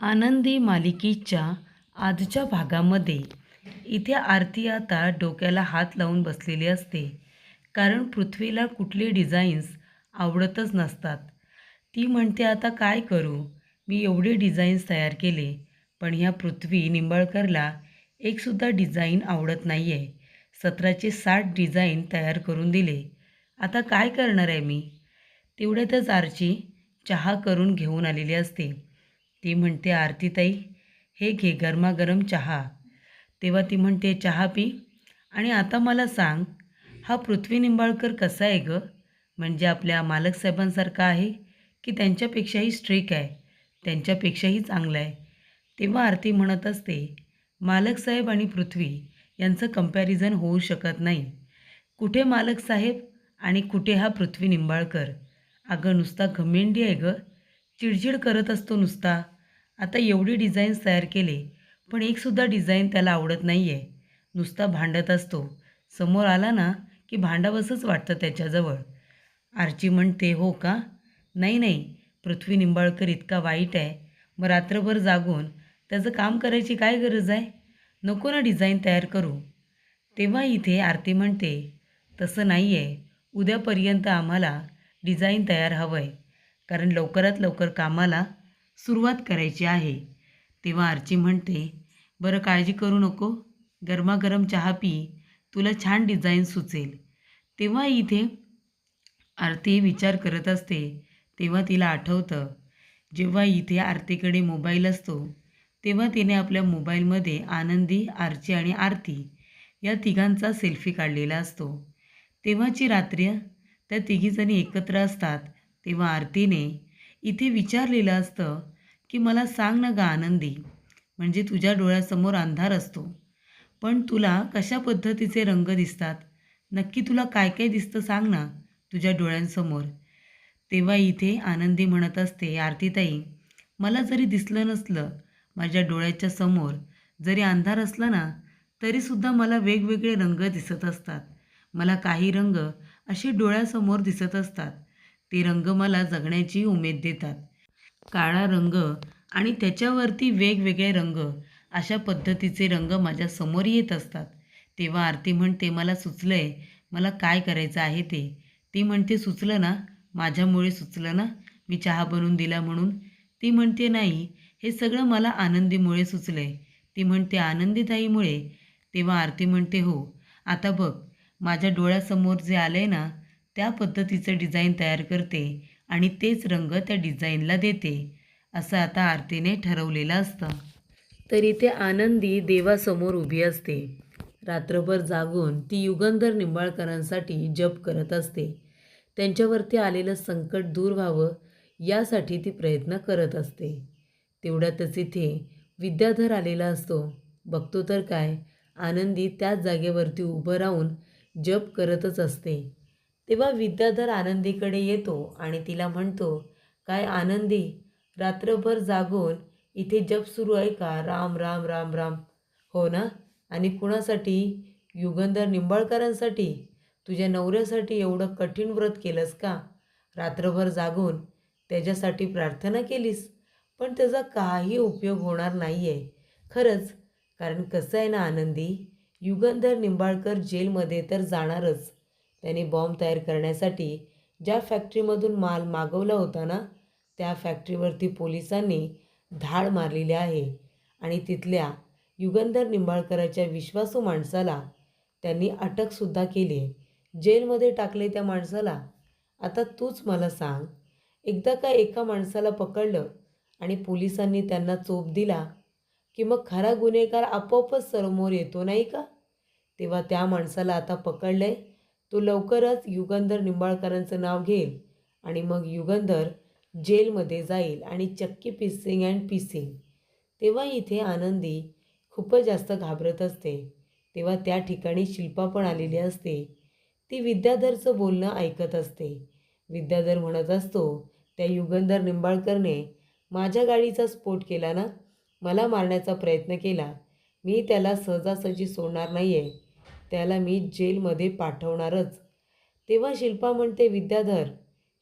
आनंदी मालिकेच्या आजच्या भागामध्ये इथे आरती आता डोक्याला हात लावून बसलेली असते. कारण पृथ्वीला कुठले डिझाईन्स आवडतच नसतात. ती म्हणते आता काय करू, मी एवढे डिझाईन्स तयार केले पण ह्या पृथ्वी निंबाळकरला एकसुद्धा डिझाईन आवडत नाही आहे. 17चे 60 डिझाईन तयार करून दिले, आता काय करणार आहे मी. तेवढ्यातच आरची चहा करून घेऊन आलेली असते. ती म्हणते आरतीताई, हे घे गरमागरम चहा. तेव्हा ती म्हणते चहा पी. आणि आता मला सांग, हा पृथ्वी निंबाळकर कसा आहे गं? म्हणजे आपल्या मालक साहेबांसारखा आहे की त्यांच्यापेक्षाही स्ट्रिक आहे, त्यांच्यापेक्षाही चांगला आहे. तेव्हा आरती म्हणत असते, मालक साहेब आणि पृथ्वी यांचं कंपॅरिझन होऊ शकत नाही. कुठे मालक साहेब आणि कुठे हा पृथ्वी निंबाळकर. अगं नुसता घमेंडी आहे गं, चिडचिड करत असतो नुसता. आता एवढी डिझाईन्स तयार केले पण एकसुद्धा डिझाईन त्याला आवडत नाही आहे. नुसता भांडत असतो, समोर आला ना की भांडावंसंच वाटतं त्याच्याजवळ. आर्ची म्हणते हो का? नाही नाही, पृथ्वी निंबाळकर इतका वाईट आहे, मग रात्रभर जागून त्याचं काम करायची काय गरज आहे? नको ना डिझाईन तयार करू. तेव्हा इथे आरती म्हणते तसं नाही आहे, उद्यापर्यंत आम्हाला डिझाईन तयार हवं आहे, कारण लवकरात लवकर कामाला सुरुवात करायची आहे. तेव्हा आरची म्हणते बरं काळजी करू नको, गरमागरम चहा पी, तुला छान डिझाईन सुचेल. तेव्हा इथे आरती विचार करत असते. तेव्हा तिला आठवतं, जेव्हा इथे आरतीकडे मोबाईल असतो तेव्हा तिने आपल्या मोबाईलमध्ये आनंदी, आरची आणि आरती या तिघांचा सेल्फी काढलेला असतो. तेव्हाची रात्र त्या तिघीजणी एकत्र असतात. तेव्हा आरतीने इथे विचारलेलं असतं की मला सांग ना गा आनंदी, म्हणजे तुझ्या डोळ्यासमोर अंधार असतो पण तुला कशा पद्धतीचे रंग दिसतात, नक्की तुला काय काय दिसतं सांग ना तुझ्या डोळ्यांसमोर. तेव्हा इथे आनंदी म्हणत असते आरतीताई, मला जरी दिसलं नसलं, माझ्या डोळ्याच्या समोर जरी अंधार असला ना तरीसुद्धा मला वेगवेगळे रंग दिसत असतात. मला काही रंग असे डोळ्यासमोर दिसत असतात, ते रंग मला जगण्याची उमेद देतात. काळा रंग आणि त्याच्यावरती वेगवेगळे रंग, अशा पद्धतीचे रंग माझ्या समोर येत असतात. तेव्हा आरती म्हणते मला सुचलं आहे, मला काय करायचं आहे ते. ती म्हणते सुचलं ना, माझ्यामुळे सुचलं ना, मी चहा बनवून दिला म्हणून. ती म्हणते नाही, हे सगळं मला आनंदीमुळे सुचलं आहे. ती म्हणते आनंदीताईमुळे. तेव्हा आरती म्हणते हो, आता बघ, माझ्या डोळ्यासमोर जे आलं आहे ना त्या पद्धतीचं डिझाईन तयार करते आणि तेच रंग त्या डिझाईनला देते, असं आता आरतीने ठरवलेलं असतं. तर इथे आनंदी देवासमोर उभी असते. रात्रभर जागून ती युगंधर निंबाळकरांसाठी जप करत असते. त्यांच्यावरती आलेलं संकट दूर व्हावं यासाठी ती प्रयत्न करत असते. तेवढ्यातच इथे विद्याधर आलेला असतो. बघतो तर काय, आनंदी त्याच जागेवरती उभं राहून जप करतच असते. तेव्हा विद्याधर आनंदीकडे येतो आणि तिला म्हणतो, काय आनंदी, रात्रभर जागून इथे जप सुरू आहे का? राम राम राम राम. हो ना? आणि कुणासाठी? युगंधर निंबाळकरांसाठी? तुझ्या नवऱ्यासाठी एवढं कठीण व्रत केलंस का? रात्रभर जागून त्याच्यासाठी प्रार्थना केलीस, पण त्याचा काही उपयोग होणार नाही आहे खरंच. कारण कसं आहे ना आनंदी, युगंधर निंबाळकर जेलमध्ये तर जाणारच. त्याने बॉम्ब तयार करण्यासाठी ज्या फॅक्टरीमधून माल मागवला होता ना, त्या फॅक्टरीवरती पोलिसांनी धाड मारलेली आहे आणि तिथल्या युगंधर निंबाळकराच्या विश्वासू माणसाला त्यांनी अटकसुद्धा केली आहे, जेलमध्ये टाकले त्या माणसाला. आता तूच मला सांग, एकदा का एका माणसाला पकडलं आणि पोलिसांनी त्यांना चोप दिला की मग खरा गुन्हेगार आपोआपच समोर येतो नाही का? तेव्हा त्या माणसाला आता पकडलंय, तो लवकरच युगंधर निंबाळकरांचं नाव घेईल आणि मग युगंधर जेलमध्ये जाईल आणि चक्की पिसिंग अँड पिसिंग. तेव्हा इथे आनंदी खूपच जास्त घाबरत असते. तेव्हा त्या ठिकाणी शिल्पा पण आलेली असते. ती विद्याधरचं बोलणं ऐकत असते. विद्याधर म्हणत असतो, त्या युगंधर निंबाळकरने माझ्या गाडीचा स्फोट केला ना, मला मारण्याचा प्रयत्न केला, मी त्याला सहजासहजी सोडणार नाही आहे, त्याला मी जेलमध्ये पाठवणारच. तेव्हा शिल्पा म्हणते विद्याधर,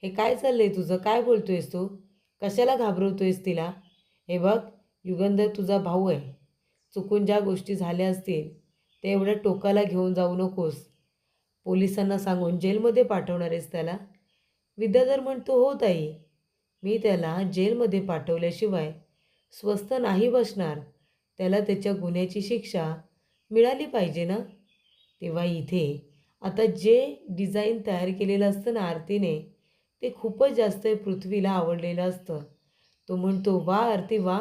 हे काय चाललं आहे तुझं? काय बोलतो आहेस तू? कशाला घाबरवतो आहेस तिला? हे बघ, युगंधर तुझा भाऊ आहे. चुकून ज्या गोष्टी झाल्या असतील ते एवढ्या टोकाला घेऊन जाऊ नकोस. पोलिसांना सांगून जेलमध्ये पाठवणार आहेस त्याला? विद्याधर म्हणतो, हो ताई, मी त्याला जेलमध्ये पाठवल्याशिवाय स्वस्थ नाही बसणार. त्याला त्याच्या गुन्ह्याची शिक्षा मिळाली पाहिजे ना. तेव्हा इथे आता जे डिझाईन तयार केलेलं असतं ना आरतीने, ते खूपच जास्त पृथ्वीला आवडलेलं असतं. तो म्हणतो, वा आरती वा,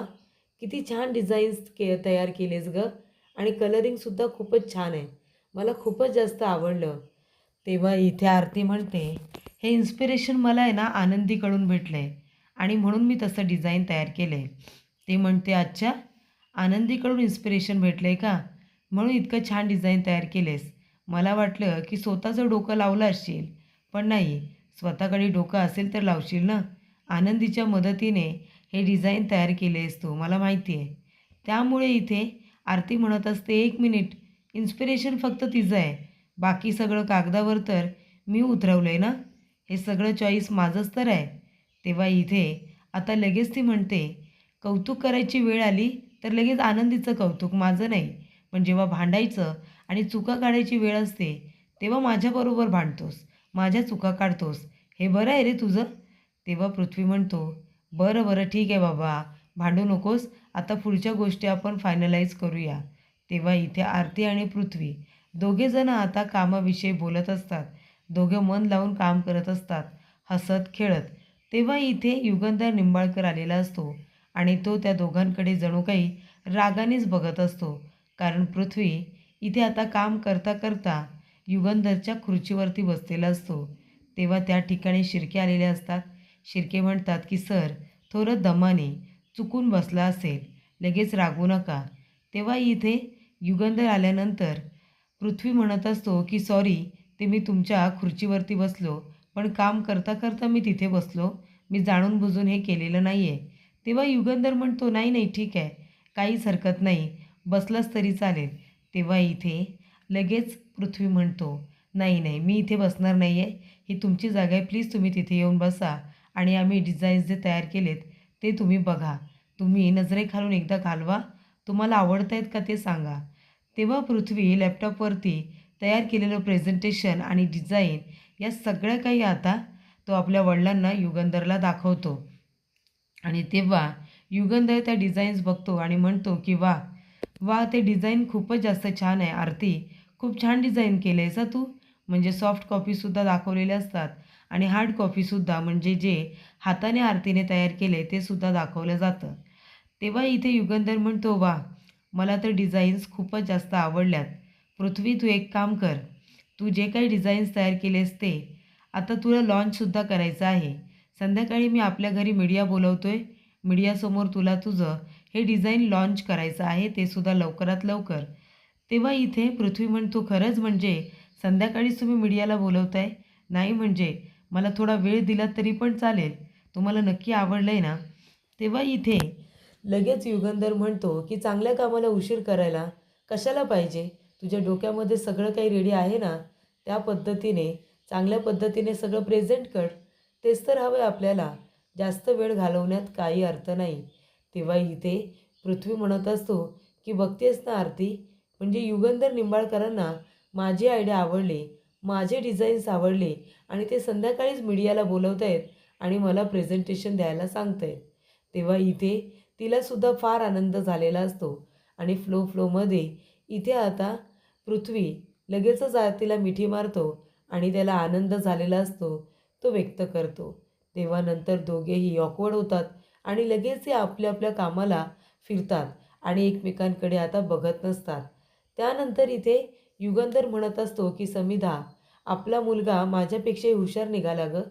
किती छान डिझाईन्स तयार केलेस गं, आणि कलरिंगसुद्धा खूपच छान आहे. मला खूपच जास्त आवडलं. तेव्हा इथे आरती म्हणते, हे इन्स्पिरेशन मला आहे ना आनंदीकडून भेटलं आहे आणि म्हणून मी तसं डिझाईन तयार केलं आहे. ते म्हणते, अच्छा, आनंदीकडून इन्स्पिरेशन भेटलं आहे का, म्हणून इतकं छान डिझाईन तयार केलेस. मला वाटलं की स्वतःचं डोकं लावलं असशील, पण नाही, स्वतःकडे डोकं असेल तर लावशील ना. आनंदीच्या मदतीने हे डिझाईन तयार केले आहेस तू, मला माहिती आहे. त्यामुळे इथे आरती म्हणत असते, एक मिनिट, इन्स्पिरेशन फक्त तिचं आहे, बाकी सगळं कागदावर तर मी उतरवलं आहे ना. हे सगळं चॉईस माझंच तर आहे. तेव्हा इथे आता लगेच ती म्हणते, कौतुक करायची वेळ आली तर लगेच आनंदीचं कौतुक, माझं नाही. पण जेव्हा भांडायचं आणि चुका काढायची वेळ असते तेव्हा माझ्याबरोबर भांडतोस, माझ्या चुका काढतोस. हे बरं आहे रे तुझं. तेव्हा पृथ्वी म्हणतो, बरं बरं ठीक आहे बाबा, भांडू नकोस. आता पुढच्या गोष्टी आपण फायनलाईज करूया. तेव्हा इथे आरती आणि पृथ्वी दोघेजणं आता कामाविषयी बोलत असतात. दोघं मन लावून काम करत असतात, हसत खेळत. तेव्हा इथे युगंधर निंबाळकर आलेला असतो आणि तो त्या दोघांकडे जणू काही रागानेच बघत असतो. कारण पृथ्वी इथे आता काम करता करता युगंधरच्या खुर्चीवरती बसलेला असतो. तेव्हा त्या ठिकाणी शिर्के आलेले असतात. शिर्के म्हणतात की सर, थोडं दमाने, चुकून बसला असेल, लगेच रागवू नका. तेव्हा इथे युगंधर आल्यानंतर पृथ्वी म्हणत असतो की सॉरी, ते मी तुमच्या खुर्चीवरती बसलो, पण काम करता करता मी तिथे बसलो, मी जाणून बुजून हे केलेलं नाही आहे. तेव्हा युगंधर म्हणतो, नाही नाही ठीक आहे, काहीच हरकत नाही, बसलास तरी चालेल. तेव्हा इथे लगेच पृथ्वी म्हणतो, नाही नाही, मी इथे बसणार नाही आहे, ही तुमची जागा आहे, प्लीज तुम्ही तिथे येऊन बसा आणि आम्ही डिझाईन्स जे तयार केलेत ते तुम्ही बघा. तुम्ही नजरेखालून एकदा घालवा, तुम्हाला आवडत आहेत का ते सांगा. तेव्हा पृथ्वी लॅपटॉपवरती तयार केलेलं प्रेझेंटेशन आणि डिझाईन या सगळ्या काही आता तो आपल्या वडिलांना युगंधरला दाखवतो. आणि तेव्हा युगंधर त्या डिझाईन्स बघतो आणि म्हणतो की वा वा, ते डिझाईन खूपच जास्त छान आहे आरती, खूप छान डिझाईन केलं आहेस तू. म्हणजे सॉफ्ट कॉपीसुद्धा दाखवलेल्या असतात आणि हार्ड कॉपीसुद्धा, म्हणजे जे हाताने आरतीने तयार केले ते सुद्धा दाखवलं जातं. तेव्हा इथे युगंधर म्हणतो, वा, मला तर डिझाईन्स खूपच जास्त आवडल्यात. पृथ्वी, तू एक काम कर, तू जे काही डिझाईन्स तयार केलेस ते आता तुला लॉन्चसुद्धा करायचं आहे. संध्याकाळी मी आपल्या घरी मीडिया बोलवतोय, मीडियासमोर तुला तुझं हे डिझाईन लॉन्च करायचं आहे, ते सुद्धा लवकरात लवकर. तेव्हा इथे पृथ्वी म्हणतो, खरंच म्हणजे संध्याकाळीच तुम्ही मीडियाला बोलवताय? नाही म्हणजे मला थोडा वेळ दिला तरी पण चालेल, तुम्हाला नक्की आवडलं आहे ना. तेव्हा इथे लगेच युगंधर म्हणतो की चांगल्या कामाला उशीर करायला कशाला पाहिजे. तुझ्या डोक्यामध्ये सगळं काही रेडी आहे ना, त्या पद्धतीने चांगल्या पद्धतीने सगळं प्रेझेंट कर. तेच तर हवं आहे आपल्याला. जास्त वेळ घालवण्यात काही अर्थ नाही. तेव्हा इथे पृथ्वी म्हणत असतो की बघतेस ना आरती, म्हणजे युगंधर निंबाळकरांना माझी आयडिया आवडली, माझे डिझाईन्स आवडले आणि ते संध्याकाळीच मीडियाला बोलवत आहेत आणि मला प्रेझेंटेशन द्यायला सांगत आहेत. तेव्हा इथे तिलासुद्धा फार आनंद झालेला असतो आणि फ्लोमध्ये इथे आता पृथ्वी लगेचच आरतीला मिठी मारतो आणि त्याला आनंद झालेला असतो तो व्यक्त करतो. तेव्हा नंतर दोघेही ऑकवर्ड होतात आणि लगेच ते आपल्या आपल्या कामाला फिरतात आणि एकमेकांकडे आता बघत नसतात. त्यानंतर इथे युगंधर म्हणत असतो की समिधा, आपला मुलगा माझ्यापेक्षाही हुशार निघाला गं.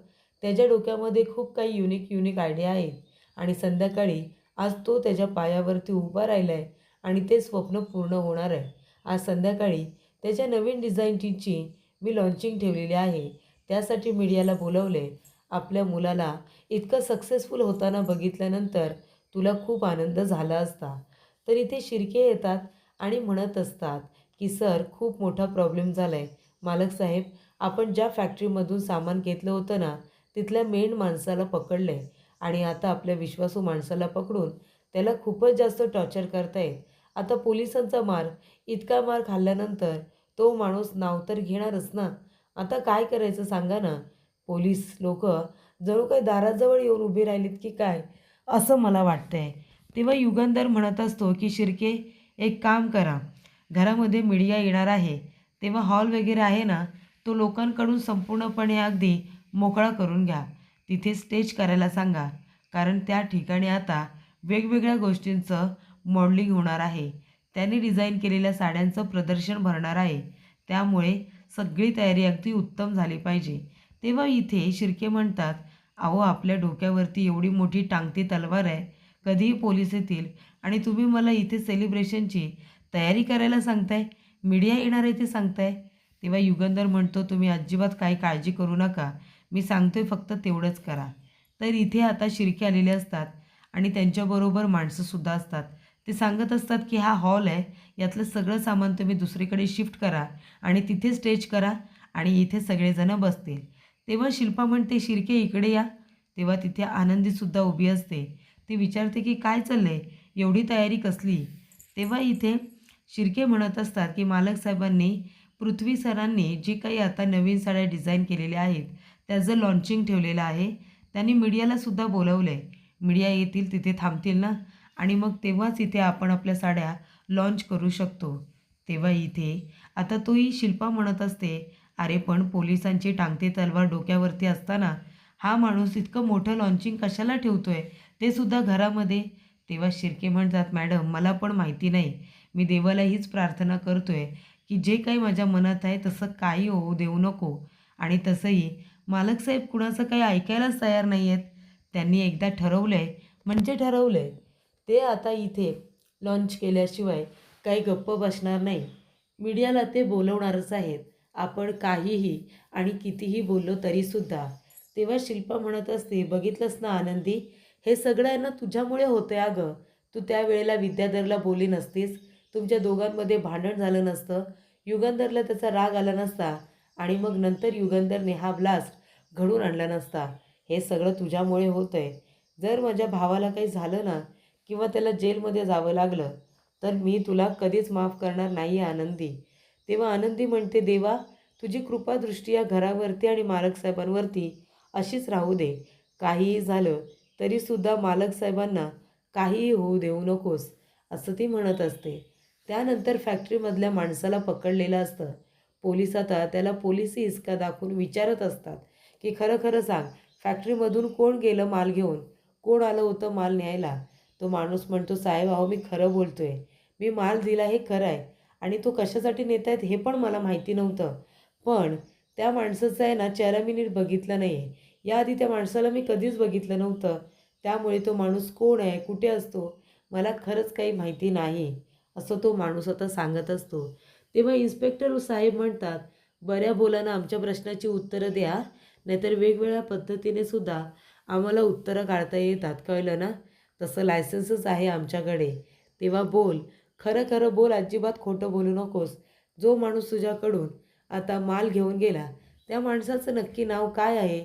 त्याच्या डोक्यामध्ये खूप काही युनिक आयडिया आहेत आणि संध्याकाळी आज तो त्याच्या पायावरती उभा राहिला आहे आणि ते स्वप्न पूर्ण होणार आहे. आज संध्याकाळी त्याच्या नवीन डिझाईनची मी लॉन्चिंग ठेवलेली आहे, त्यासाठी मीडियाला बोलवले. आपल्या मुलाला इतकं सक्सेसफुल होताना बघितल्यानंतर तुला खूप आनंद झाला असता. तर इथे शिर्के येतात आणि म्हणत असतात की सर, खूप मोठा प्रॉब्लेम झाला आहे. मालक साहेब, आपण ज्या फॅक्टरीमधून सामान घेतलं होतं ना, तिथल्या मेन माणसाला पकडलं आहे आणि आता आपल्या विश्वासू माणसाला पकडून त्याला खूपच जास्त टॉर्चर करतायत. आता पोलिसांचा मार, इतका मार खाल्ल्यानंतर तो माणूस नाव तर घेणारच ना. आता काय करायचं सांगा ना. पोलीस लोकं जणू काही दाराजवळ येऊन उभी राहिलीत की काय, असं मला वाटतंय. तेव्हा युगंधर म्हणत असतो की शिर्के, एक काम करा, घरामध्ये मीडिया येणार आहे, तेव्हा हॉल वगैरे आहे ना, तो लोकांकडून संपूर्णपणे अगदी मोकळा करून घ्या. तिथे स्टेज करायला सांगा, कारण त्या ठिकाणी आता वेगवेगळ्या गोष्टींचं मॉडेलिंग होणार आहे. त्यांनी डिझाईन केलेल्या साड्यांचं प्रदर्शन भरणार आहे. त्यामुळे सगळी तयारी अगदी उत्तम झाली पाहिजे. तेव्हा इथे शिर्के म्हणतात, अहो आपल्या डोक्यावरती एवढी मोठी टांगती तलवार आहे, कधीही पोलीस येतील आणि तुम्ही मला इथे सेलिब्रेशनची तयारी करायला सांगताय, मीडिया येणार आहे ते सांगताय. तेव्हा युगंधर म्हणतो, तुम्ही अजिबात काही काळजी करू नका, मी सांगतोय फक्त तेवढंच करा. तर इथे आता शिर्के आलेले असतात आणि त्यांच्याबरोबर माणसंसुद्धा असतात. ते सांगत असतात की हा हॉल आहे, यातलं सगळं सामान तुम्ही दुसरीकडे शिफ्ट करा आणि तिथे स्टेज करा आणि इथे सगळेजणं बसतील. तेव्हा शिल्पा म्हणते, शिर्के इकडे या. तेव्हा तिथे आनंदीसुद्धा उभी असते. ती विचारते की काय चाललंय, एवढी तयारी कसली. तेव्हा इथे शिर्के म्हणत असतात की मालक साहेबांनी, पृथ्वी सरांनी जे काही आता नवीन साड्या डिझाईन केलेल्या आहेत त्याचं लॉन्चिंग ठेवलेलं आहे. त्यांनी मीडियालासुद्धा बोलवलं आहे. मीडिया येतील तिथे थांबतील ना आणि मग तेव्हाच इथे आपण आपल्या साड्या लॉन्च करू शकतो. तेव्हा इथे आता तोही शिल्पा म्हणत असते, अरे पण पोलिसांची टांगती तलवार डोक्यावरती असताना हा माणूस इतकं मोठं लॉन्चिंग कशाला ठेवतोय, ते सुद्धा घरामध्ये. तेव्हा शिर्के म्हणतात, मॅडम मला पण माहिती नाही. मी देवाला हीच प्रार्थना करतोय की जे काही माझ्या मनात आहे तसं काही होऊ देऊ नको. आणि तसंही मालकसाहेब कुणाचं काही ऐकायलाच तयार नाही आहेत. त्यांनी एकदा ठरवलं आहे म्हणजे ठरवलं आहे. ते आता इथे लॉन्च केल्याशिवाय काही गप्प बसणार नाही. मीडियाला ते बोलवणारच आहेत. आपण काहीही आणि कितीही बोललो तरीसुद्धा. तेव्हा शिल्पा म्हणत असते, बघितलंस ना आनंदी, हे सगळं आहे ना तुझ्यामुळे होतंय अगं. तू त्यावेळेला विद्याधरला बोलली नसतीस, तुमच्या दोघांमध्ये भांडण झालं नसतं, युगंधरला त्याचा राग आला नसता आणि मग नंतर युगंधरने हा ब्लास्ट घडून आणला नसता. हे सगळं तुझ्यामुळे होतं आहे. जर माझ्या भावाला काही झालं ना किंवा त्याला जेलमध्ये जावं लागलं तर मी तुला कधीच माफ करणार नाही आहे आनंदी. तेव्हा आनंदी म्हणते, देवा तुझी कृपादृष्टी या घरावरती आणि मालकसाहेबांवरती अशीच राहू दे. काहीही झालं तरीसुद्धा मालकसाहेबांना काहीही होऊ देऊ नकोस, असं ती म्हणत असते. त्यानंतर फॅक्टरीमधल्या माणसाला पकडलेलं असतं. पोलीस आता त्याला पोलिसी हिसका दाखवून विचारत असतात की खरं खरं सांग, फॅक्टरीमधून कोण गेलं माल घेऊन, कोण आलं होतं माल न्यायला. तो माणूस म्हणतो, साहेब अहो मी खरं बोलतोय, मी माल दिला हे खरं आहे आणि तो कशासाठी नेत आहेत हे पण मला माहिती नव्हतं. पण त्या माणसाचं आहे ना चेहरा मी नीट बघितला नाही आहे. याआधी त्या माणसाला मी कधीच बघितलं नव्हतं. त्यामुळे तो माणूस कोण आहे, कुठे असतो, मला खरंच काही माहिती नाही, असं तो माणूस आता सांगत असतो. तेव्हा इन्स्पेक्टर साहेब म्हणतात, बऱ्या बोलानं आमच्या प्रश्नाची उत्तरं द्या, नाहीतर वेगवेगळ्या पद्धतीने सुद्धा आम्हाला उत्तरं काढता येतात, कळलं ना. तसं लायसन्सच आहे आमच्याकडे. तेव्हा बोल, खरं खरं बोल, अजिबात खोटं बोलू नकोस. जो माणूस तुझ्याकडून आता माल घेऊन गेला त्या माणसाचं नक्की नाव काय आहे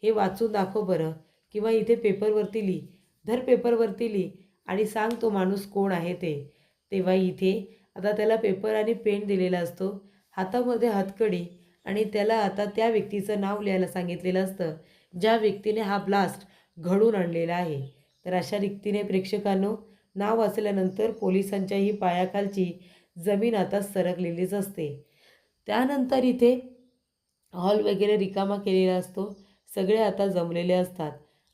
हे वाचून दाखव बरं, किंवा इथे पेपरवरती लिही, धर पेपरवरती लिही आणि सांग तो माणूस कोण आहे ते. तेव्हा इथे आता त्याला पेपर आणि पेन दिलेला असतो, हातामध्ये हातकडी, आणि त्याला आता त्या व्यक्तीचं नाव लिहायला सांगितलेलं असतं, ज्या व्यक्तीने हा ब्लास्ट घडून आणलेला आहे. तर अशा रीतीने प्रेक्षकांनो, नाव वाचल्यानंतर पोलिसांच्याही पायाखालची जमीन आता सरकलेलीच असते. त्यानंतर इथे हॉल वगैरे रिकामा केलेला असतो, सगळे आता जमलेले असतात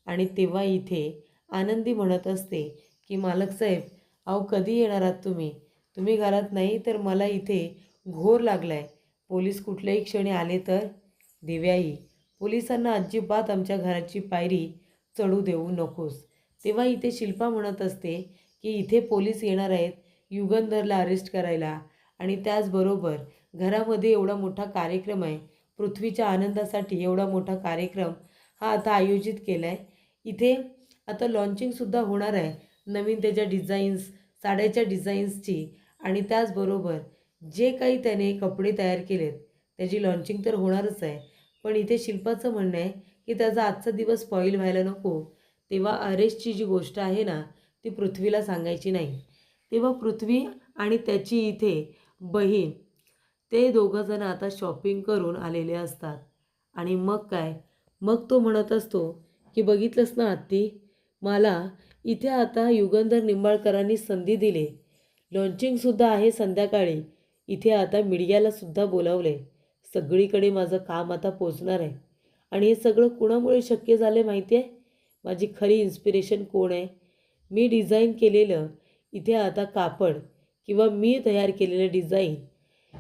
आणि तेव्हा इथे आनंदी म्हणत असते की मालकसाहेब अहो कधी येणार आहात तुम्ही, तुम्ही घरात नाही तर मला इथे घोर लागला आहे. पोलीस कुठल्याही क्षणी आले तर. दिव्याई, पोलिसांना अजिबात आमच्या घराची पायरी चढू देऊ नकोस. तेव्हा इथे शिल्पा म्हणत असते की इथे पोलीस येणार आहेत युगंधरला अरेस्ट करायला आणि त्याचबरोबर घरामध्ये एवढा मोठा कार्यक्रम आहे, पृथ्वीच्या आनंदासाठी एवढा मोठा कार्यक्रम हा आता आयोजित केला आहे. इथे आता लॉन्चिंगसुद्धा होणार आहे नवीन त्याच्या डिझाईन्स, साड्याच्या डिझाईन्सची, आणि त्याचबरोबर जे काही त्याने कपडे तयार केलेत त्याची लॉन्चिंग तर होणारच आहे. पण इथे शिल्पाचं म्हणणं आहे की त्याचा आजचा दिवस स्पॉईल व्हायला नको. तेव्हा अरेस्टची जी गोष्ट आहे ना, ती पृथ्वीला सांगायची नाही. तेव्हा पृथ्वी आणि त्याची इथे बहीण ते दोघंजणं आता शॉपिंग करून आलेले असतात. आणि मग काय, मग तो म्हणत असतो की बघितलंस ना आत्ती, मला इथे आता युगंधर निंबाळकरांनी संधी दिली. लॉन्चिंगसुद्धा आहे संध्याकाळी. इथे आता मीडियालासुद्धा बोलावले. सगळीकडे माझं काम आता पोचणार आहे. आणि हे सगळं कुणामुळे शक्य झालं माहिती आहे? माझी खरी इन्स्पिरेशन कोण आहे? मी डिझाईन केलेलं इथे आता कापड किंवा मी तयार केलेलं डिझाईन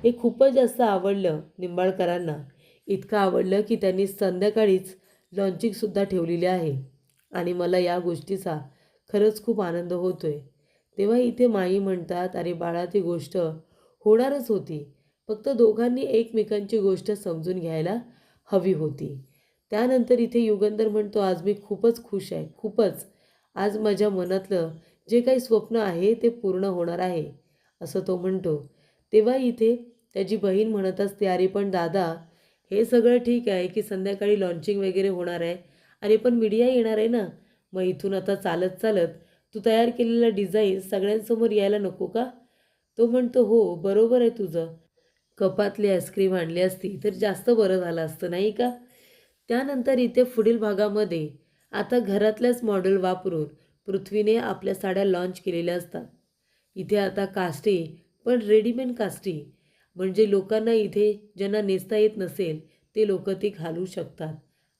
हे खूपच जास्त आवडलं निंबाळकरांना. इतकं आवडलं की त्यांनी संध्याकाळीच लॉन्चिंगसुद्धा ठेवलेली आहे. आणि मला या गोष्टीचा खरंच खूप आनंद होतो आहे. तेव्हा इथे माई म्हणतात, अरे बाळा, ती गोष्ट होणारच होती. फक्त दोघांनी एकमेकांची गोष्ट समजून घ्यायला हवी होती. त्यानंतर इथे युगंधर म्हणतो, आज मी खूपच खुश आहे, खूपच. आज माझ्या मनातलं जे काही स्वप्न आहे ते पूर्ण होणार आहे, असं तो म्हणतो. तेव्हा इथे त्याची बहीण म्हणत असते, अरे पण दादा, हे सगळं ठीक आहे की संध्याकाळी लॉन्चिंग वगैरे होणार आहे. अरे पण मीडिया येणार आहे ना. मग इथून आता चालत चालत तू तयार केलेला डिझाईन सगळ्यांसमोर यायला नको का? तो म्हणतो, हो बरोबर आहे तुझं. कपातली आईस्क्रीम आणली असती तर जास्त बरं झालं असतं नाही का? त्यानंतर इथे पुढील भागामध्ये आता घरातल्याच मॉडेल वापरून पृथ्वीने आपल्या साड्या लॉन्च केलेल्या असतात. इथे आता काष्टी, पण रेडीमेड काष्टी, म्हणजे लोकांना इथे ज्यांना नेसता येत नसेल ते लोक ती घालू शकतात.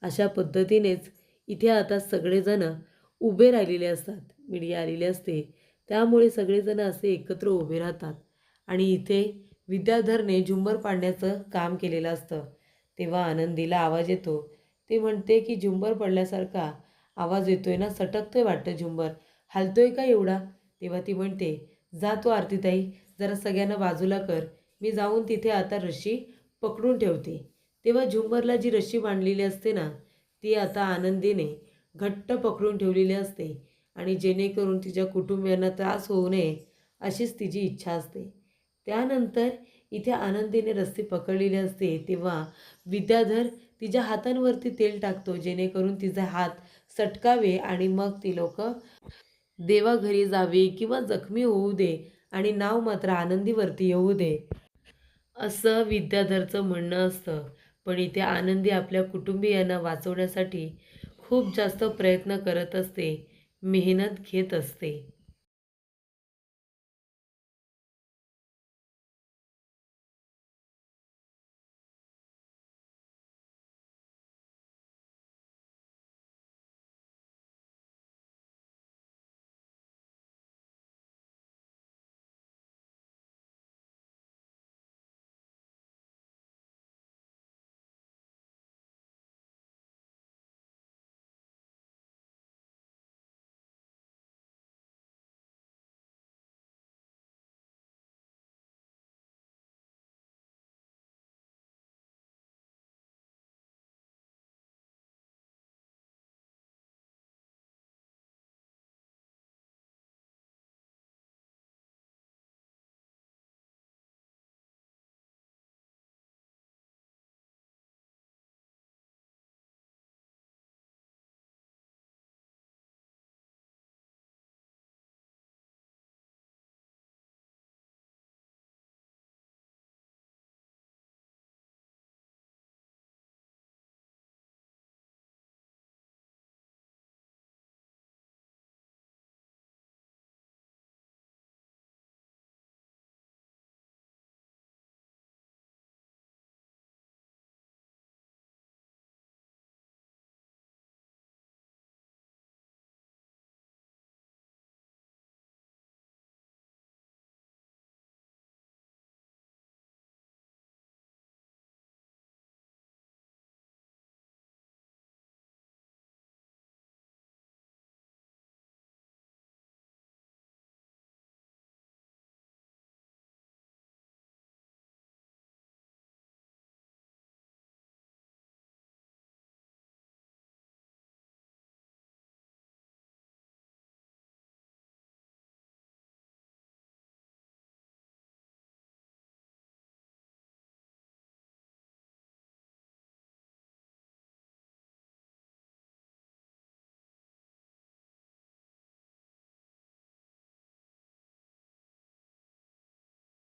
अशा पद्धतीनेच इथे आता सगळेजणं उभे राहिलेले असतात. मीडिया आलेली असते, त्यामुळे सगळेजण असे एकत्र उभे राहतात. आणि इथे विद्याधरने झुंबर पाडण्याचं काम केलेलं असतं. तेव्हा आनंदीला आवाज येतो. ते म्हणते की झुंबर पडल्यासारखा आवाज येतोय ना, सटकतोय वाटतं झुंबर, हलतोय का एवढा? तेव्हा ती म्हणते, जा तू आरतीताई, जरा सगळ्यांना बाजूला कर, मी जाऊन तिथे आता रशी पकडून ठेवते. तेव्हा झुंबरला जी रशी बांधलेली असते ना, ती आता आनंदीने घट्ट पकडून ठेवलेली असते. आणि जेणेकरून तिच्या कुटुंबियांना त्रास होऊ नये अशीच तिची इच्छा असते. त्यानंतर इथे आनंदीने रस्सी पकडलेली असते. तेव्हा विद्याधर तिच्या हातांवरती तेल टाकतो, जेणेकरून तिचे हात सटकावे आणि मग ती लोक देवाघरी जावे किंवा जखमी होऊ दे आणि नाव मात्र आनंदीवरती येऊ दे, असं विद्याधरचं म्हणणं असतं. पण इथे आनंदी आपल्या कुटुंबियांना वाचवण्यासाठी खूप जास्त प्रयत्न करत असते, मेहनत घेत असते.